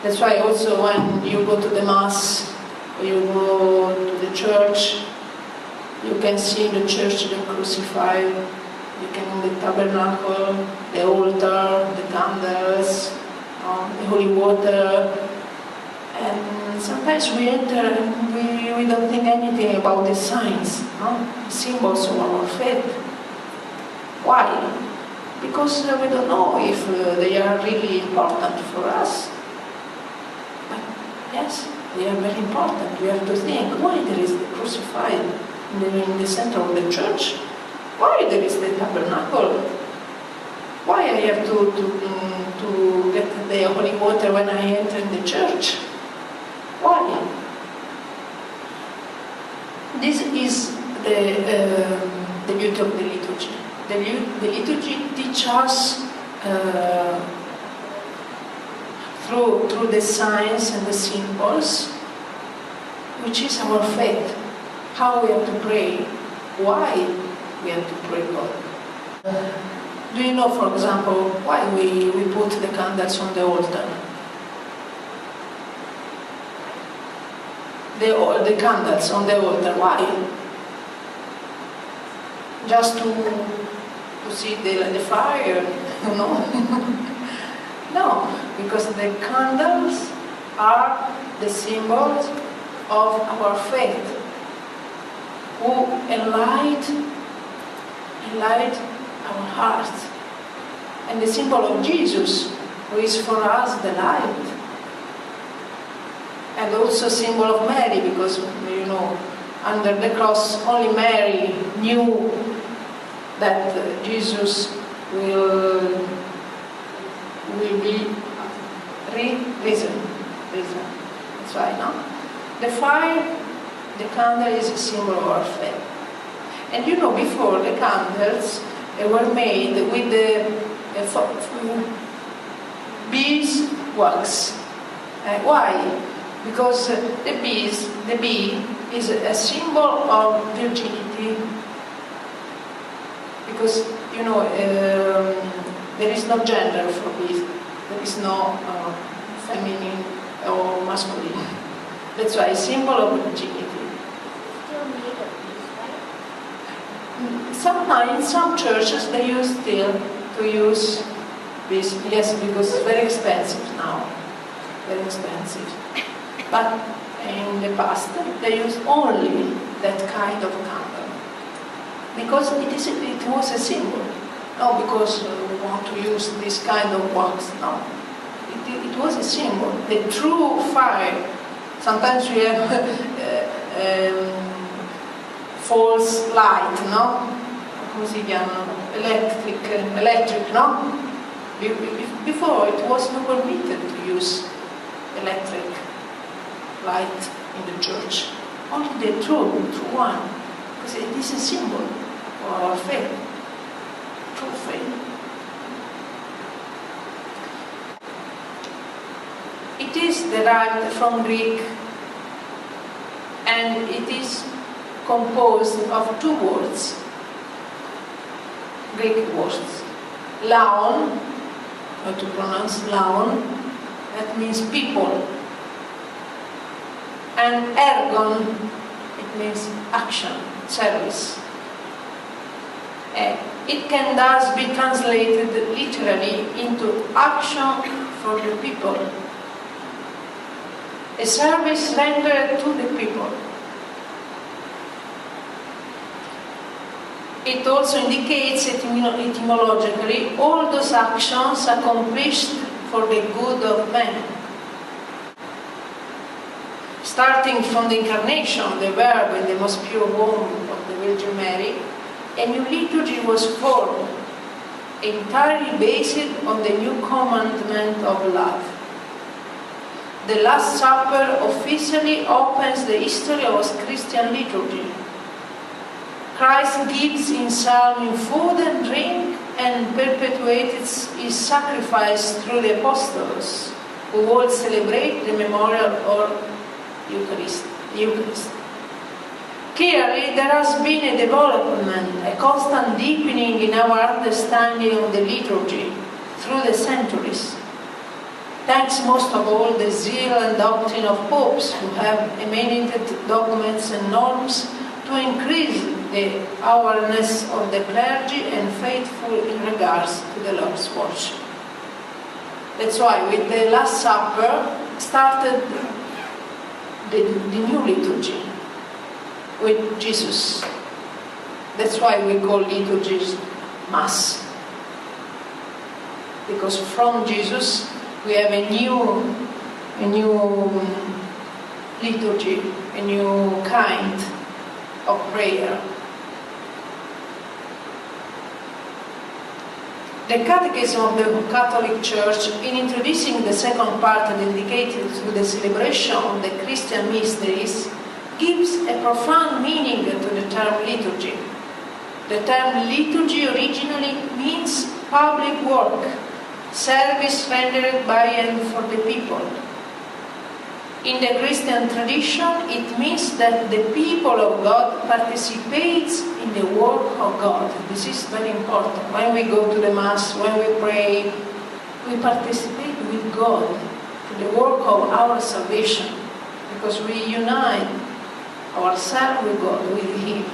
That's why also when you go to the Mass, or you go to the church, you can see in the church the crucified, you can in the tabernacle, the altar, the candles, the holy water, and sometimes we enter and we don't think anything about the signs, the symbols of our faith. Why? Because we don't know if they are really important for us. But yes, they are very important. We have to think, why there is the crucified in the center of the church? Why there is the tabernacle? Why I have to get the holy water when I enter the church? Why? This is the beauty of the liturgy. The liturgy teaches us through the signs and the symbols, which is our faith, how we have to pray, why we have to pray God. Do you know, for example, why we put the candles on the altar? The candles on the altar, why? Just to see the fire, no? No, because the candles are the symbols of our faith, who enlight our hearts, and the symbol of Jesus, who is for us the light, and also symbol of Mary, because you know, under the cross only Mary knew that Jesus will be risen. That's right, no? The fire, the candle is a symbol of our faith. And you know, before the candles were made with the beeswax. Why? Because the bee is a symbol of virginity. Because you know, there is no gender for bees. There is no feminine or masculine. That's why a symbol of virginity. Sometimes, some churches, they use still to use this, yes, because it's very expensive now, very expensive. But in the past, they use only that kind of candle, because it was a symbol. No, because we want to use this kind of wax, no. It was a symbol, the true fire. Sometimes we have false light, no? Come si chiamano? Electric, no? Before it was not permitted to use electric light in the church. Only the true one. Because it is a symbol of our faith, true faith. It is derived from Greek, and it is composed of two words, Greek words. Laon, how to pronounce laon, that means people. And ergon, it means action, service. It can thus be translated literally into action for the people. A service rendered to the people. It also indicates etymologically all those actions accomplished for the good of men. Starting from the incarnation, the Verb in the most pure womb of the Virgin Mary, a new liturgy was formed, entirely based on the new commandment of love. The Last Supper officially opens the history of Christian liturgy. Christ gives himself in food and drink and perpetuates his sacrifice through the apostles, who all celebrate the memorial or Eucharist. Clearly, there has been a development, a constant deepening in our understanding of the liturgy through the centuries. Thanks most of all the zeal and doctrine of popes who have emanated documents and norms to increase the awareness of the clergy and faithful in regards to the Lord's worship. That's why with the Last Supper started the new liturgy with Jesus. That's why we call liturgies Mass. Because from Jesus we have a new liturgy, a new kind of prayer. The Catechism of the Catholic Church, in introducing the second part dedicated to the celebration of the Christian mysteries, gives a profound meaning to the term liturgy. The term liturgy originally means public work, service rendered by and for the people. In the Christian tradition, it means that the people of God participates in the work of God. This is very important. When we go to the Mass, when we pray, we participate with God to the work of our salvation, because we unite ourselves with God, with Him.